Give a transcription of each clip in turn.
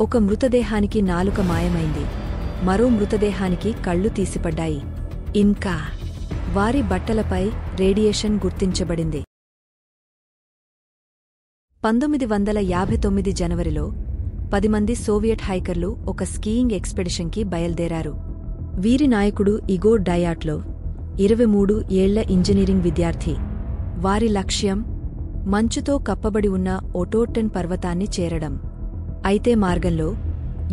ఒక మృతదేహానికి నాలుక మాయమైంది. మరో మృతదేహానికి కళ్ళు తీసిపడ్డాయి. ఇంకా వారి బట్టలపై రేడియేషన్ గుర్తించబడింది. 1959 జనవరిలో 10 మంది సోవియట్ హైకర్లు ఒక స్కీయింగ్ ఎక్స్పెడిషన్కి బయల్దేరారు. వీరి నాయకుడు ఇగోర్ డయాట్లోవ్ 23 ఏళ్ల ఇంజనీరింగ్ విద్యార్థి. వారి లక్ష్యం మంచుతో కప్పబడి ఉన్న ఒటోటెన్ పర్వతాన్ని చేరడం. అయితే మార్గంలో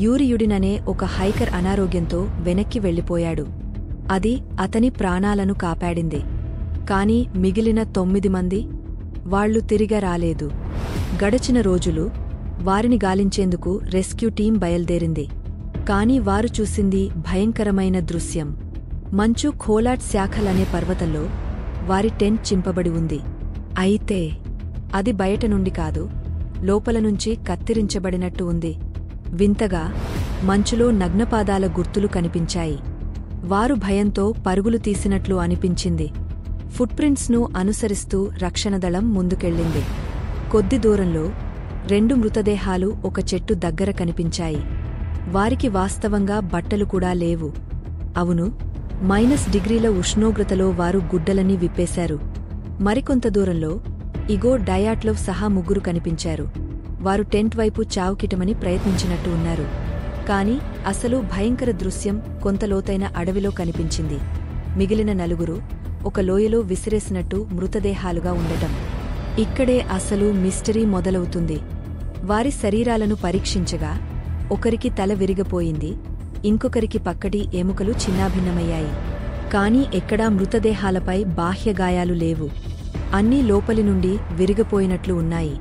యూరియుడిన్ అనే ఒక హైకర్ అనారోగ్యంతో వెనక్కి వెళ్లిపోయాడు. అది అతని ప్రాణాలను కాపాడింది. కాని మిగిలిన 9 మంది వాళ్లు తిరిగి రాలేదు. గడచిన రోజులు వారిని గాలించేందుకు రెస్క్యూ టీం బయల్దేరింది. కాని వారు చూసింది భయంకరమైన దృశ్యం. మంచు ఖోలాట్ శాఖలనే పర్వతంలో వారి టెంట్ చింపబడి ఉంది. అయితే అది బయట నుండి కాదు, లోపల నుంచి కత్తిరించబడినట్టు ఉంది. వింతగా మంచులో నగ్నపాదాల గుర్తులు కనిపించాయి. వారు భయంతో పరుగులు తీసినట్లు అనిపించింది. ఫుట్ప్రింట్స్ను అనుసరిస్తూ రక్షణదళం ముందుకెళ్ళింది. కొద్ది దూరంలో 2 మృతదేహాలు ఒక చెట్టు దగ్గర కనిపించాయి. వారికి వాస్తవంగా బట్టలు కూడా లేవు. అవును, -డిగ్రీల ఉష్ణోగ్రతలో వారు గుడ్డలన్నీ విప్పేశారు. మరికొంత దూరంలో ఇగోర్ డయాట్లోవ్ సహా 3 కనిపించారు. వారు టెంట్ వైపు చావుకిటమని ప్రయత్నించినట్టు ఉన్నారు. కాని అసలు భయంకర దృశ్యం కొంత లోతైన అడవిలో కనిపించింది. మిగిలిన 4 ఒక లోయలో విసిరేసినట్టు మృతదేహాలుగా ఉండటం. ఇక్కడే అసలు మిస్టరీ మొదలవుతుంది. వారి శరీరాలను పరీక్షించగా ఒకరికి తల విరిగిపోయింది, ఇంకొకరికి పక్కటి ఎముకలు చిన్నాభిన్నమయ్యాయి. కాని ఎక్కడా మృతదేహాలపై బాహ్యగాయాలు లేవు. అన్నీ లోపలి నుండి విరిగిపోయినట్లు ఉన్నాయి.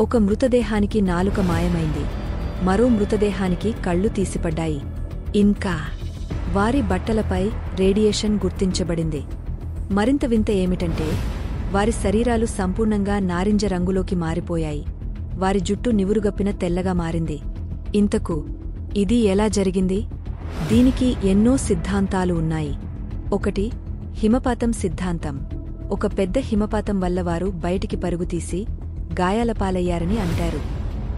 ఒక మృతదేహానికి నాలుక మాయమైంది. మరో మృతదేహానికి కళ్ళు తీసిపడ్డాయి. ఇంకా వారి బట్టలపై రేడియేషన్ గుర్తించబడింది. మరింత వింత ఏమిటంటే వారి శరీరాలు సంపూర్ణంగా నారింజ రంగులోకి మారిపోయాయి. వారి జుట్టు నివురుగప్పిన తెల్లగా మారింది. ఇంతకు ఇది ఎలా జరిగింది? దీనికి ఎన్నో సిద్ధాంతాలు ఉన్నాయి. ఒకటి, హిమపాతం సిద్ధాంతం. ఒక పెద్ద హిమపాతం వల్ల వారు బయటికి పరుగుతీసి గాయాలపాలయ్యారని అంటారు.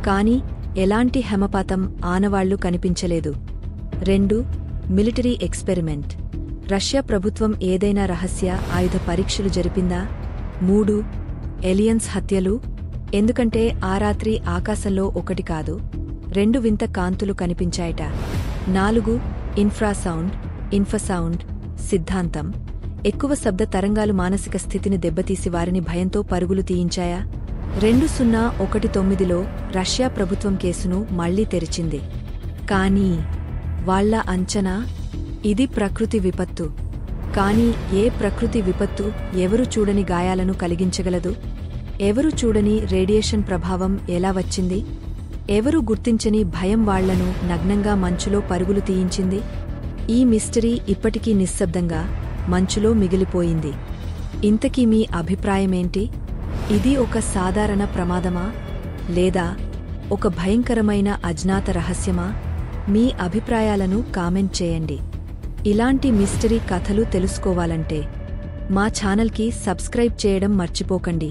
కాని ఎలాంటి హిమపాతం ఆనవాళ్లు కనిపించలేదు. 2, మిలిటరీ ఎక్స్పెరిమెంట్. రష్యా ప్రభుత్వం ఏదైనా రహస్య ఆయుధ పరీక్షలు జరిపిందా? 3, ఎలియన్స్ హత్యలు. ఎందుకంటే ఆ రాత్రి ఆకాశంలో ఒకటి కాదు, 2 వింత కాంతులు కనిపించాయట. 4, ఇన్ఫ్రాసౌండ్ సిద్ధాంతం. ఎక్కువ శబ్ద తరంగాలు మానసిక స్థితిని దెబ్బతీసి వారిని భయంతో పరుగులు తీయించాయా? 2019లో రష్యా ప్రభుత్వం కేసును మళ్లీ తెరిచింది. కానీ వాళ్ల అంచనా ఇది ప్రకృతి విపత్తు. కాని ఏ ప్రకృతి విపత్తు ఎవరు చూడని గాయాలను కలిగించగలదు? ఎవరు చూడని రేడియేషన్ ప్రభావం ఎలా వచ్చింది? ఎవరు గుర్తించని భయం వాళ్లను నగ్నంగా మంచులో పరుగులు తీయించింది? ఈ మిస్టరీ ఇప్పటికీ నిశ్శబ్దంగా మంచులో మిగిలిపోయింది. ఇంతకీ మీ అభిప్రాయమేంటి? ఇది ఒక సాధారణ ప్రమాదమా, లేదా ఒక భయంకరమైన అజ్ఞాత రహస్యమా? మీ అభిప్రాయాలను కామెంట్ చేయండి. ఇలాంటి మిస్టరీ కథలు తెలుసుకోవాలంటే మా ఛానల్కి సబ్స్క్రైబ్ చేయడం మర్చిపోకండి.